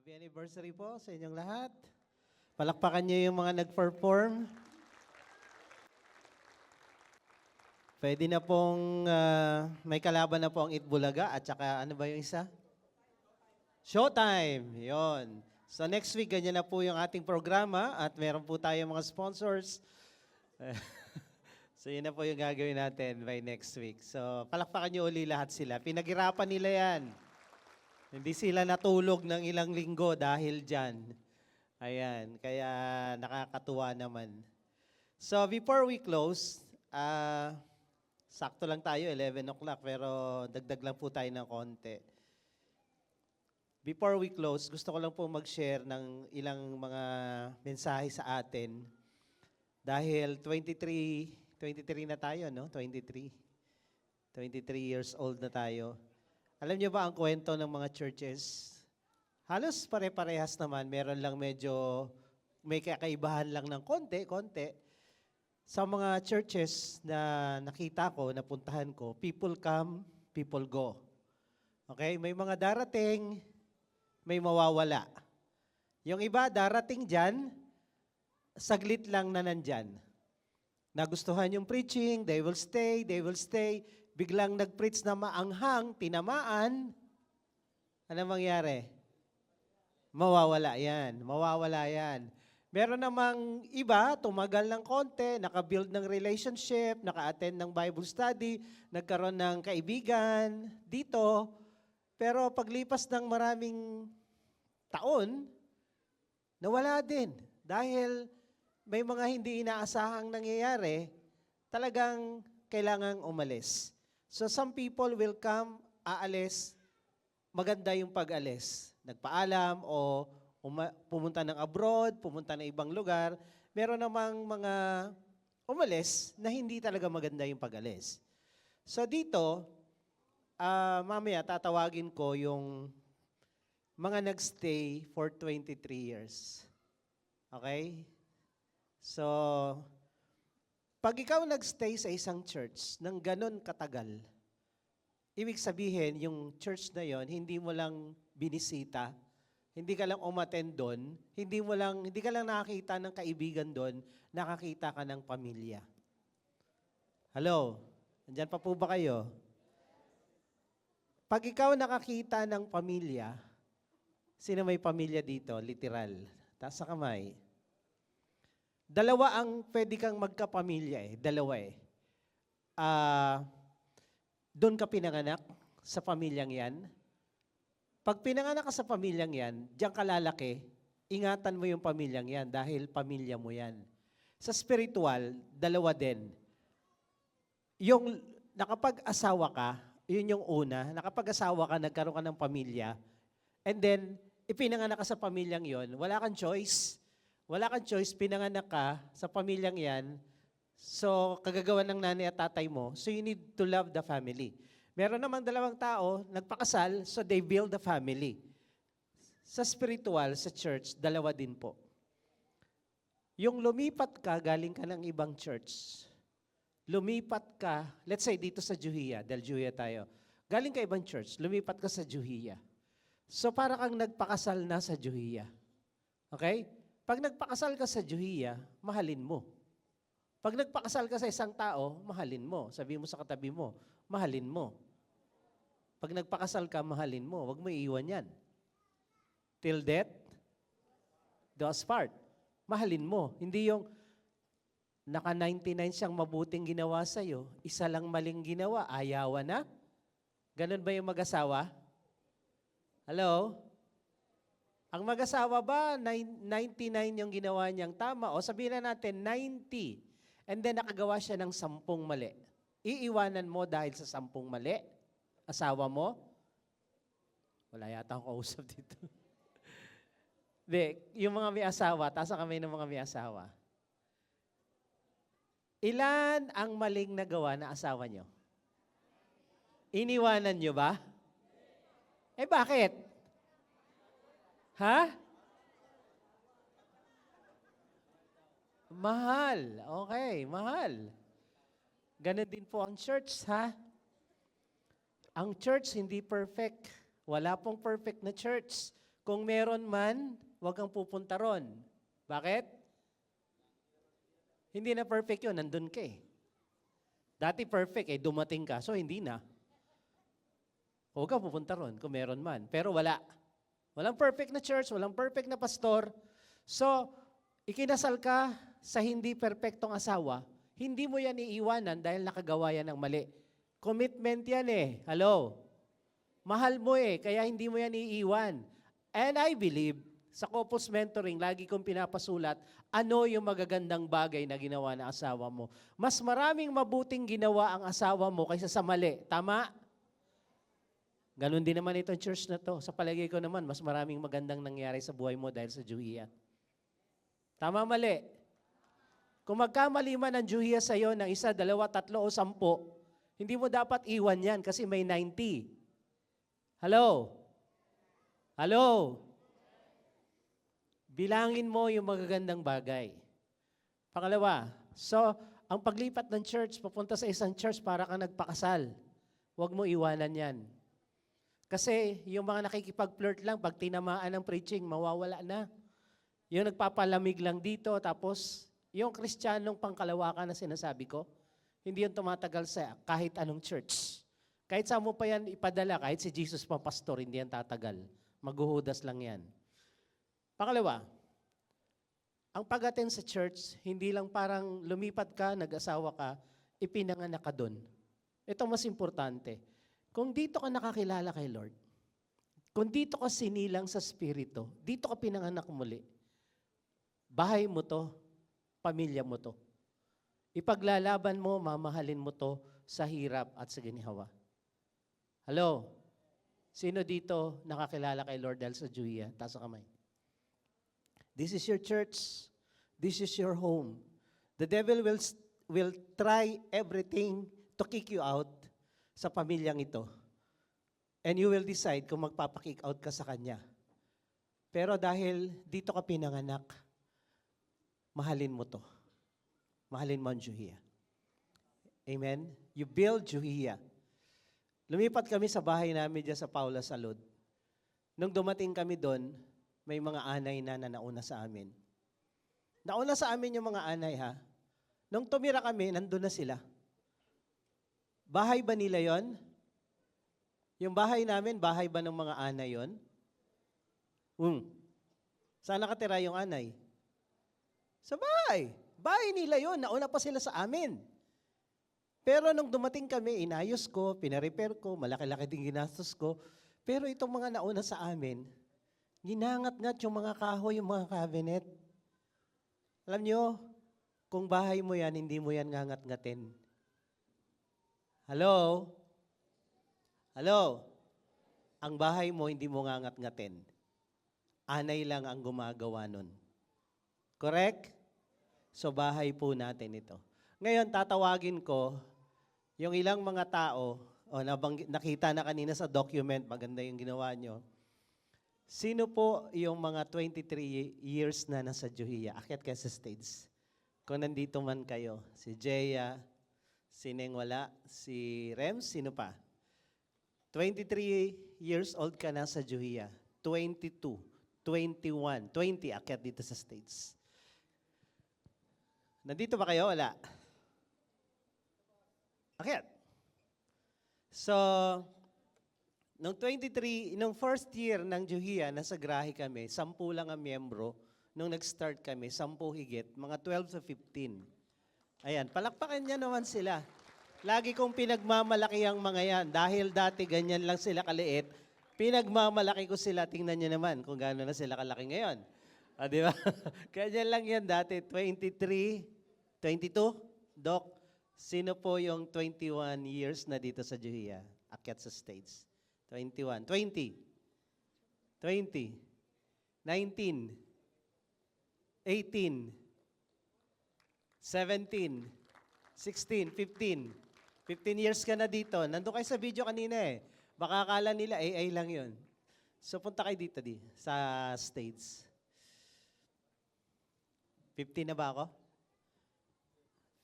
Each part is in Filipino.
Happy anniversary po sa inyong lahat. Palakpakan niyo yung mga nag-perform. Pwede na pong may kalaban na po ang Itbulaga at saka ano ba yung isa? Showtime! Yon. So next week, ganyan na po yung ating programa at meron po tayong mga sponsors. So yun na po yung gagawin natin by next week. So palakpakan niyo uli lahat sila. Pinaghirapan nila yan. Hindi sila natulog ng ilang linggo dahil dyan. Ayan, kaya nakakatuwa naman. So before we close, sakto lang tayo, 11 o'clock, pero dagdag lang po tayo ng konti. Before we close, gusto ko lang po mag-share ng ilang mga mensahe sa atin. Dahil 23 na tayo, no? 23 years old na tayo. Alam niyo ba ang kwento ng mga churches? Halos pare-parehas naman. Meron lang medyo, may kakaibahan lang ng konti. Sa mga churches na nakita ko, napuntahan ko, people come, people go. Okay? May mga darating, may mawawala. Yung iba, darating dyan, saglit lang na nandyan. Nagustuhan yung preaching, they will stay. Biglang nag-preach na maanghang, tinamaan, ano mangyari? Mawawala yan. Meron namang iba, tumagal ng konti, nakabuild ng relationship, naka-attend ng Bible study, nagkaroon ng kaibigan dito. Pero paglipas ng maraming taon, nawala din. Dahil may mga hindi inaasahang nangyayari, talagang kailangang umalis. So some people will come, aalis, maganda yung pag-alis. Nagpaalam o pumunta ng abroad, pumunta ng ibang lugar. Meron namang mga umalis na hindi talaga maganda yung pag-alis. So dito, mamaya tatawagin ko yung mga nagstay for 23 years. Okay? So, pag ikaw nagstay sa isang church ng ganon katagal, ibig sabihin, yung church na yon hindi mo lang binisita, hindi ka lang umattend doon, hindi ka lang nakakita ng kaibigan doon, nakakita ka ng pamilya. Hello? Nandyan pa po ba kayo? Pag ikaw nakakita ng pamilya, sino may pamilya dito? Literal. Taas sa kamay. Dalawa ang pwede kang magkapamilya Dalawa doon ka pinanganak sa pamilyang yan. Pag pinanganak ka sa pamilyang yan, diyan ka lalaki, ingatan mo yung pamilyang yan dahil pamilya mo yan. Sa spiritual, dalawa din. Yung nakapag-asawa ka, yun yung una, nakapag-asawa ka, nagkaroon ka ng pamilya, and then, ipinanganak ka sa pamilyang yon, wala kang choice. Wala kang choice, pinanganak ka sa pamilyang yan, so kagagawan ng nanay at tatay mo, so you need to love the family. Meron namang dalawang tao, nagpakasal, so they build a family. Sa spiritual, sa church, dalawa din po. Yung lumipat ka, galing ka ng ibang church. Lumipat ka, let's say dito sa Juhia, dahil Juhia tayo. Galing ka ibang church, lumipat ka sa Juhia. So para kang nagpakasal na sa Juhia. Okay? Pag nagpakasal ka sa Juhia, mahalin mo. Pag nagpakasal ka sa isang tao, mahalin mo. Sabi mo sa katabi mo, mahalin mo. Pag nagpakasal ka, mahalin mo. Huwag mo iiwan yan. Till death, do us part. Mahalin mo. Hindi yung naka-99 siyang mabuting ginawa sa'yo, isa lang maling ginawa, ayawan na. Ganun ba yung mag-asawa? Hello? Ang mag-asawa ba, 99 yung ginawa niyang tama? O sabihin na natin, 90. And then nakagawa siya ng 10 mali. Iiwanan mo dahil sa 10 mali? Asawa mo? Wala yata akong kausap dito. Hindi, yung mga may asawa, taas ang kamay ng mga may asawa. Ilan ang maling nagawa na asawa niyo? Iniwanan niyo ba? Bakit? Ha? Mahal. Okay, mahal. Ganon din po ang church, ha? Ang church hindi perfect. Wala pong perfect na church. Kung meron man, huwag kang pupunta ron. Bakit? Hindi na perfect yun, nandun ka eh. Dati perfect eh, dumating ka, so hindi na. Huwag kang pupunta ron kung meron man. Pero wala. Walang perfect na church, walang perfect na pastor. So, ikinasal ka sa hindi perpektong asawa, hindi mo yan iiwanan dahil nakagawa yan ng mali. Commitment yan eh. Hello? Mahal mo eh, kaya hindi mo yan iiwan. And I believe, sa couples mentoring, lagi kong pinapasulat, ano yung magagandang bagay na ginawa ng asawa mo. Mas maraming mabuting ginawa ang asawa mo kaysa sa mali. Tama? Ganon din naman itong church na to. Sa palagay ko naman, mas maraming magandang nangyari sa buhay mo dahil sa Juhia. Tama, mali? Kung magkamali man ang Juhia sa'yo ng 1, 2, 3 o 10, hindi mo dapat iwan yan kasi may 90. Hello? Hello? Bilangin mo yung magagandang bagay. Pangalawa, so, ang paglipat ng church, papunta sa isang church para ka nagpakasal. Huwag mo iwanan yan. Kasi yung mga nakikipag-flirt lang, pag tinamaan ng preaching, mawawala na. Yung nagpapalamig lang dito, tapos yung Kristiyanong pangkalawakan na sinasabi ko, hindi yung tumatagal sa kahit anong church. Kahit saan mo pa yan ipadala, kahit si Jesus pa pastor, hindi yan tatagal. Maghuhudas lang yan. Pangalawa, ang pag-attend sa church, hindi lang parang lumipat ka, nag-asawa ka, ipinanganak ka doon. Ito mas importante. Kung dito ka nakakilala kay Lord, kung dito ka sinilang sa Espiritu, dito ka pinanganak muli, bahay mo to, pamilya mo to. Ipaglalaban mo, mamahalin mo to sa hirap at sa ginhawa. Hello? Sino dito nakakilala kay Lord dahil sa Juhia? Taas ang kamay. This is your church. This is your home. The devil will try everything to kick you out sa pamilyang ito. And you will decide kung magpapakick out ka sa kanya. Pero dahil dito ka pinanganak, mahalin mo to. Mahalin mo ang Juhia. Amen? You build Juhia. Lumipat kami sa bahay namin dyan sa Paula Salud. Nung dumating kami doon, may mga anay na nauna sa amin. Nauna sa amin yung mga anay ha. Nung tumira kami, nandun na sila. Bahay ba nila yon? Yung bahay namin, bahay ba ng mga anay yon? Saan nakatira yung anay? Sa bahay. Bahay nila yon. Nauna pa sila sa amin. Pero nung dumating kami, inayos ko, pinarepair ko, malaki-laki din ginastos ko. Pero itong mga nauna sa amin, ginangat-ngat yung mga kahoy, yung mga cabinet. Alam nyo, kung bahay mo yan, hindi mo yan ngangat-ngatin. Hello? Hello? Ang bahay mo, hindi mo ngangat-ngatin. Anay lang ang gumagawa nun. Correct? So bahay po natin ito. Ngayon, tatawagin ko yung ilang mga tao, nakita na kanina sa document, maganda yung ginawa nyo. Sino po yung mga 23 years na nasa Juhia? Akyat kayo sa stage. Kung nandito man kayo, si Jeya, si Neng wala, si Rems, sino pa? 23 years old ka na sa Juhia. 22, 21, 20, akyat dito sa stage. Nandito ba kayo? Wala. Akyat. So, nung first year ng Juhia, nasa Grahe kami, 10 lang ang miyembro. Nung nag-start kami, 10 higit, mga 12 to 15. Ayan, palakpakan niya naman sila. Lagi kong pinagmamalaki ang mga yan. Dahil dati ganyan lang sila kaliit, pinagmamalaki ko sila. Tingnan niyo naman kung gaano na sila kalaki ngayon. Di ba? Ganyan lang yan dati. 23, 22? Doc, sino po yung 21 years na dito sa Juhia? Akyat sa stage. 21, 20, 20, 19, 18, 17, 16, 15. 15 years ka na dito. Nandun kayo sa video kanina eh. Baka akala nila AI lang yun. So punta kayo dito sa stage. 15 na ba ako?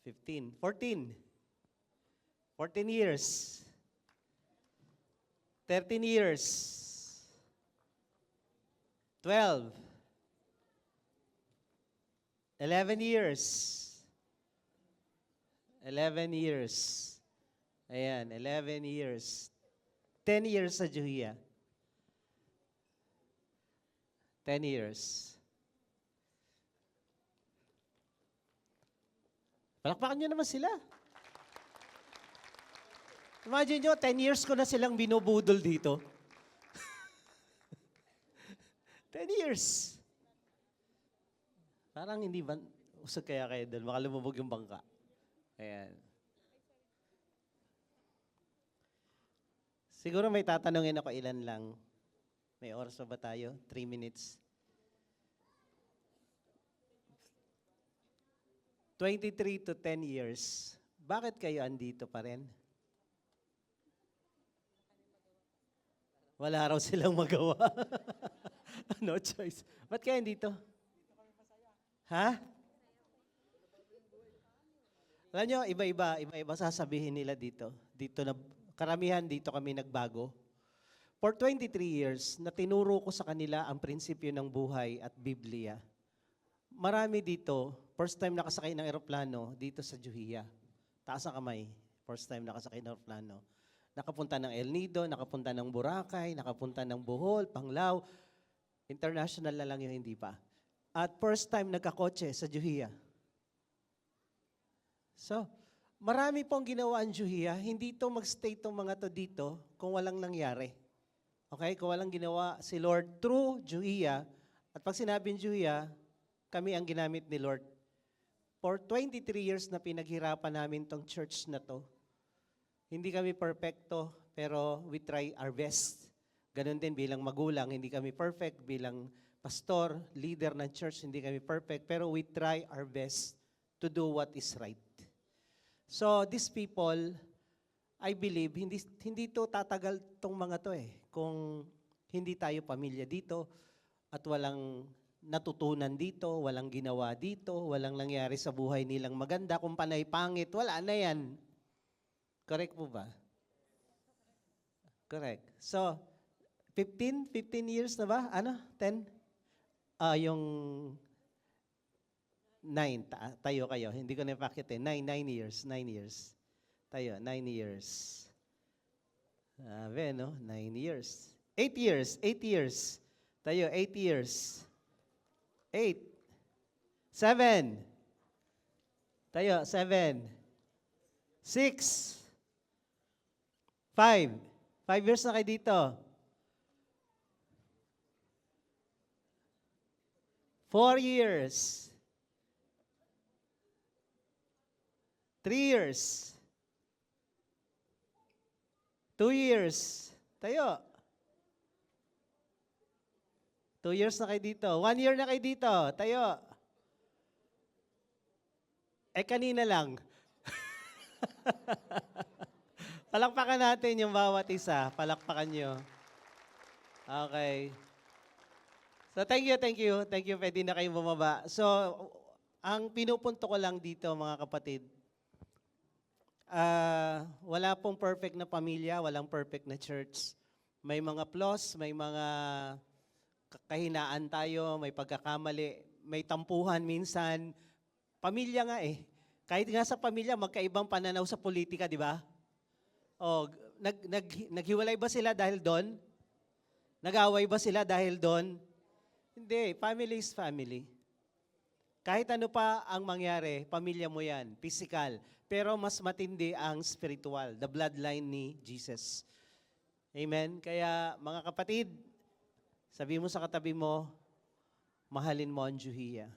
15. 14. 14 years. 13 years. 12. 11 years. 11 years. Ayan, 11 years. 10 years sa Juhia. 10 years. Palakpakan nyo naman sila. Imagine nyo, 10 years ko na silang binubudol dito. 10 years. Parang hindi ba, usog kaya kayo doon, baka lumubog yung bangka. Ayan. Siguro may tatanungin ako ilan lang. May oras pa ba tayo? 3 minutes. 23 to 10 years. Bakit kayo andito pa rin? Wala raw silang magawa. No choice. Ba't kayo andito? Ha? Alam nyo, iba-iba sasabihin nila dito. Karamihan dito kami nagbago. For 23 years, na tinuro ko sa kanila ang prinsipyo ng buhay at Biblia. Marami dito, first time nakasakay ng eroplano dito sa Juhia. Taas ang kamay, first time nakasakay ng eroplano. Nakapunta ng El Nido, nakapunta ng Boracay, nakapunta ng Bohol, Panglao. International na lang yung hindi pa. At first time nagkakotse sa Juhia. So, marami pong ginawa ang Juhia. Hindi to magstay tong mga to dito kung walang nangyari. Okay? Kung walang ginawa si Lord through Juhia. At pag sinabing Juhia, kami ang ginamit ni Lord. For 23 years na pinaghirapan namin tong church na to. Hindi kami perfecto, pero we try our best. Ganon din bilang magulang, hindi kami perfect. Bilang pastor, leader ng church, hindi kami perfect. Pero we try our best to do what is right. So these people, I believe, hindi to tatagal tong mga to kung hindi tayo pamilya dito at walang natutunan dito, walang ginawa dito, walang nangyari sa buhay nilang maganda. Kung panay pangit, wala na yan. Correct po ba? Correct. So, 15 years na ba? Ano? 10? Yung 9. Tayo kayo. Hindi ko napakit 9 years. 9 years. Tayo, 9 years. No? 9 years. 8 years. 8 years. Tayo, 8 years. 8. 7. Tayo, 7. 6. 5. 5 years na kayo dito. 4 years. 3 years. 2 years. Tayo. 2 years na kayo dito. 1 year na kayo dito. Tayo. Kanina lang. Palakpakan natin yung bawat isa. Palakpakan nyo. Okay. So, thank you. Thank you, pwede na kayong bumaba. So, ang pinupunto ko lang dito, mga kapatid, wala pong perfect na pamilya, walang perfect na church. May mga flaws, may mga kahinaan tayo, may pagkakamali, may tampuhan minsan. Pamilya nga Kahit nga sa pamilya, magkaibang pananaw sa politika, di ba? Naghiwalay ba sila dahil doon? Nag-away ba sila dahil doon? Hindi, family is family. Kahit ano pa ang mangyari, pamilya mo yan, physical. Pero mas matindi ang spiritual, the bloodline ni Jesus. Amen? Kaya mga kapatid, sabi mo sa katabi mo, mahalin mo ang Juhia.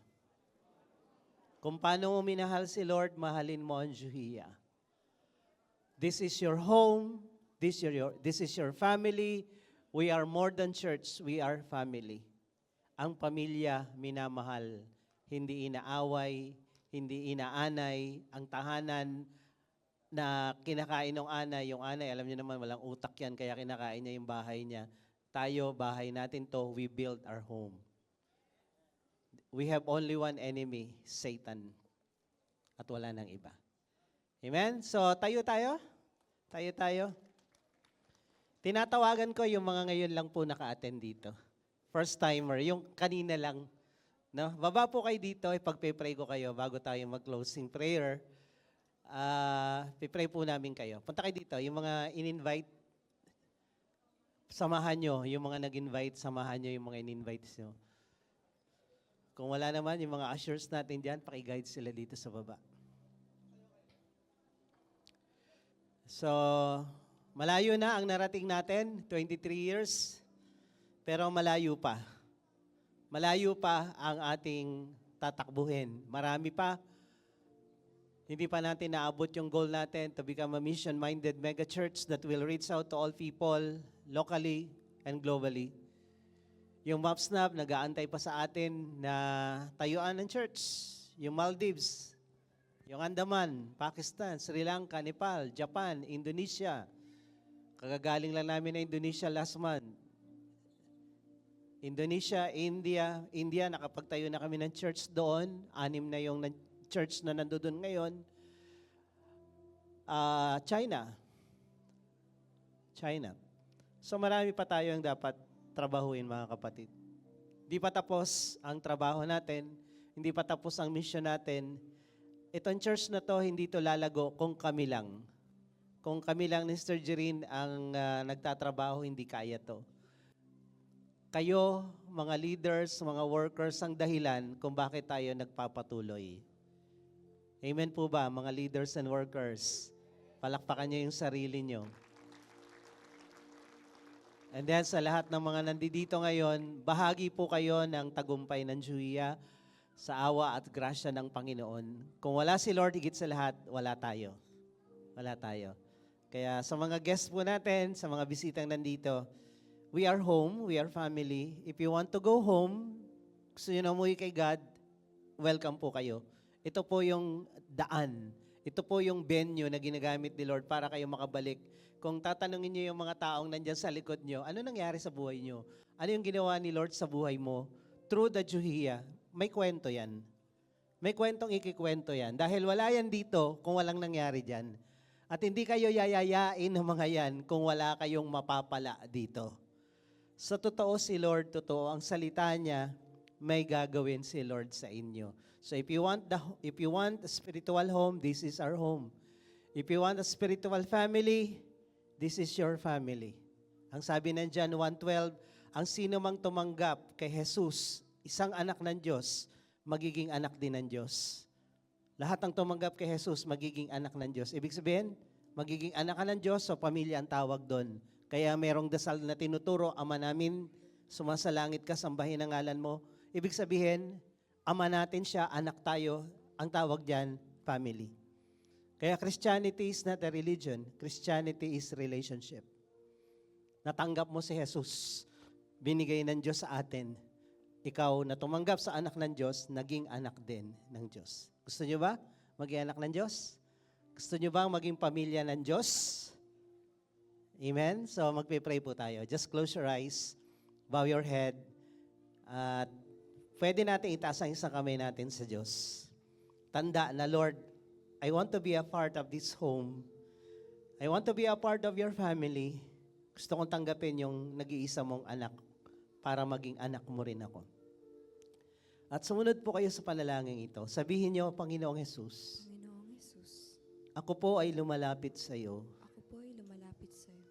Kung paano mo minahal si Lord, mahalin mo ang Juhia. This is your home. This is your family. We are more than church. We are family. Ang pamilya minamahal. Hindi inaaway, hindi inaanay. Ang tahanan na kinakain ng anay, yung anay, alam niyo naman, walang utak yan, kaya kinakain niya yung bahay niya. Tayo, bahay natin to, we build our home. We have only one enemy, Satan. At wala nang iba. Amen? So, tayo. Tinatawagan ko yung mga ngayon lang po naka-attend dito. First timer, yung kanina lang. No? Baba po kayo dito, ipagpe-pray ko kayo bago tayo mag-closing prayer. Pipray po namin kayo. Punta kayo dito, yung mga in-invite, samahan nyo. Yung mga nag-invite, samahan nyo yung mga in-invite nyo. Kung wala naman, yung mga ushers natin dyan, pakiguide sila dito sa baba. So, malayo na ang narating natin, 23 years, pero malayo pa. Malayo pa ang ating tatakbuhin. Marami pa. Hindi pa natin naabot yung goal natin to become a mission-minded megachurch that will reach out to all people locally and globally. Yung MapSnap, nag-aantay pa sa atin na tayuan ng church. Yung Maldives, yung Andaman, Pakistan, Sri Lanka, Nepal, Japan, Indonesia. Kagagaling lang namin na Indonesia last month. Indonesia, India, nakapagtayo na kami ng church doon. 6 na yung church na nandoon ngayon. China. So marami pa tayong dapat trabahuin, mga kapatid. Hindi pa tapos ang trabaho natin, hindi pa tapos ang mission natin. Itong church na to, hindi to lalago kung kami lang. Kung kami lang ni Sister Jerin ang nagtatrabaho, hindi kaya to. Kayo, mga leaders, mga workers, ang dahilan kung bakit tayo nagpapatuloy. Amen po ba, mga leaders and workers? Palakpakan niyo yung sarili niyo. And then sa lahat ng mga nandito ngayon, bahagi po kayo ng tagumpay ng Juia sa awa at grasya ng Panginoon. Kung wala si Lord, higit sa lahat, wala tayo. Wala tayo. Kaya sa mga guests po natin, sa mga bisitang nandito, we are home, we are family. If you want to go home, gusto nyo na umuwi kay God, welcome po kayo. Ito po yung daan. Ito po yung venue na ginagamit ni Lord para kayo makabalik. Kung tatanungin nyo yung mga taong nandyan sa likod nyo, ano nangyari sa buhay nyo? Ano yung ginawa ni Lord sa buhay mo? Through the Juhia, may kwento yan. May kwentong ikikwento yan. Dahil wala yan dito kung walang nangyari dyan. At hindi kayo yayayain ng mga yan kung wala kayong mapapala dito. Sa totoo si Lord, totoo ang salita niya, may gagawin si Lord sa inyo. So if you want a spiritual home, this is our home. If you want a spiritual family, this is your family. Ang sabi ng John 1:12, ang sino mang tumanggap kay Jesus, isang anak ng Diyos, magiging anak din ng Diyos. Lahat ng tumanggap kay Jesus, magiging anak ng Diyos. Ibig sabihin, magiging anak ka ng Diyos, so pamilya ang tawag doon. Kaya merong dasal na tinuturo, Ama namin, sumasalangit ka, sambahin ang ngalan mo. Ibig sabihin, Ama natin siya, anak tayo, ang tawag diyan, family. Kaya Christianity is not a religion. Christianity is relationship. Natanggap mo si Jesus, binigay ng Diyos sa atin. Ikaw na tumanggap sa anak ng Diyos, naging anak din ng Diyos. Gusto niyo ba maging anak ng Diyos? Gusto niyo ba maging pamilya ng Diyos? Amen? So magpe-pray po tayo. Just close your eyes, bow your head, at pwede natin itaas ang isang kamay natin sa Diyos. Tanda na, Lord, I want to be a part of this home. I want to be a part of your family. Gusto kong tanggapin yung nag-iisa mong anak para maging anak mo rin ako. At sumunod po kayo sa panalangin ito. Sabihin niyo, Panginoong Jesus, ako po ay lumalapit sa iyo.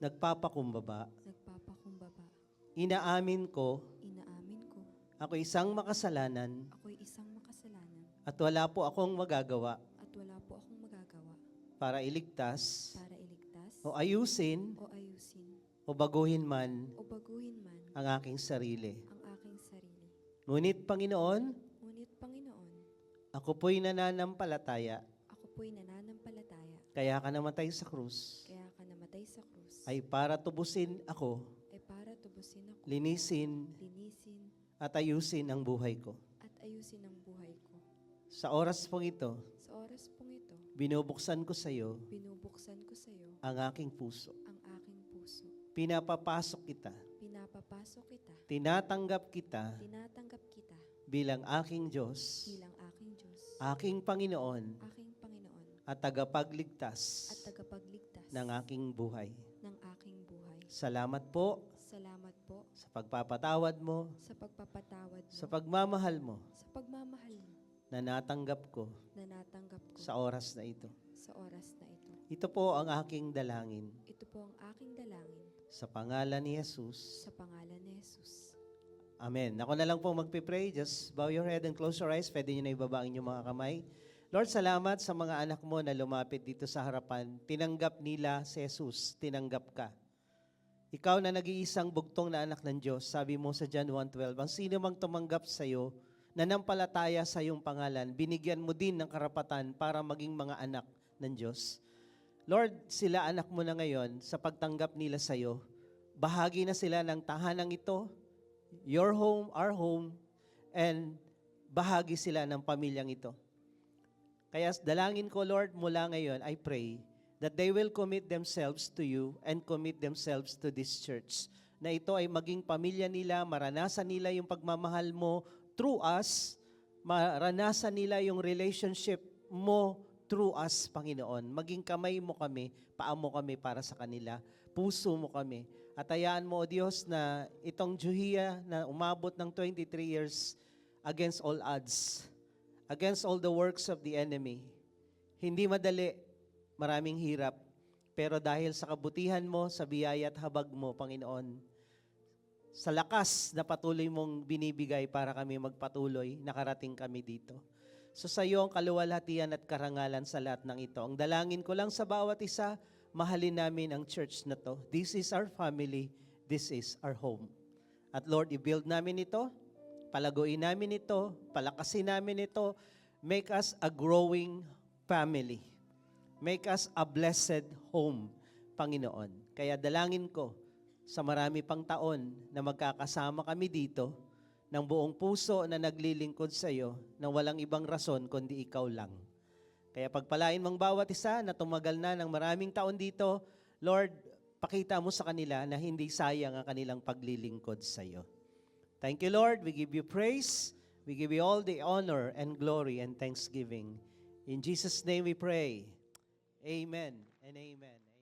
Nagpapakumbaba. Inaamin ko. Ako isang makasalanan. At wala po akong magagawa. Para iligtas. O ayusin. O baguhin man. Ang aking sarili. Ngunit Panginoon, ako po'y nananampalataya. Kaya ka namatay sa krus. Ay para tubusin ako. Linisin. At ayusin ang buhay ko. Sa oras pong ito, binubuksan ko sa iyo ang aking puso. Pinapapasok kita. Tinatanggap kita bilang aking Diyos, aking Panginoon, at tagapagligtas ng aking buhay. Salamat po sa pagpapatawad mo, sa pagpapatawad mo, sa pagmamahal mo sa pagmamahal mo na natanggap ko na natanggap ko sa oras na ito. sa oras na ito. Ito po ang aking dalangin Ito po ang aking dalangin sa pangalan ni Jesus. sa pangalan ni Jesus. Amen. Ako na lang po magpipray. Just bow your head and close your eyes. Pwede nyo na ibaba ang inyong mga kamay. Lord, salamat sa mga anak mo na lumapit dito sa harapan. Tinanggap nila si Jesus. Tinanggap ka. Ikaw na nag-iisang bugtong na anak ng Diyos, sabi mo sa John 1:12, ang sino mang tumanggap sa iyo, nanampalataya sa iyong pangalan, binigyan mo din ng karapatan para maging mga anak ng Diyos. Lord, sila anak mo na ngayon, sa pagtanggap nila sa iyo, bahagi na sila ng tahanang ito, your home, our home, and bahagi sila ng pamilyang ito. Kaya dalangin ko, Lord, mula ngayon, I pray that they will commit themselves to you and commit themselves to this church. Na ito ay maging pamilya nila, maranasan nila yung pagmamahal mo through us, maranasan nila yung relationship mo through us, Panginoon. Maging kamay mo kami, paa mo kami para sa kanila, puso mo kami. At hayaan mo, O Diyos, na itong Juhia na umabot ng 23 years against all odds, against all the works of the enemy. Hindi madali, maraming hirap, pero dahil sa kabutihan mo, sa biyaya at habag mo, Panginoon, sa lakas na patuloy mong binibigay para kami magpatuloy, nakarating kami dito. So sa iyo ang kaluwalhatian at karangalan sa lahat ng ito. Ang dalangin ko lang sa bawat isa, mahalin namin ang church na to. This is our family, this is our home. At Lord, i-build namin ito, palaguin namin ito, palakasin namin ito, make us a growing family. Make us a blessed home, Panginoon. Kaya dalangin ko sa marami pang taon na magkakasama kami dito ng buong puso na naglilingkod sa iyo na walang ibang rason kundi ikaw lang. Kaya pagpalain mong bawat isa na tumagal na ng maraming taon dito, Lord, pakita mo sa kanila na hindi sayang ang kanilang paglilingkod sa iyo. Thank you, Lord. We give you praise. We give you all the honor and glory and thanksgiving. In Jesus' name we pray. Amen and amen.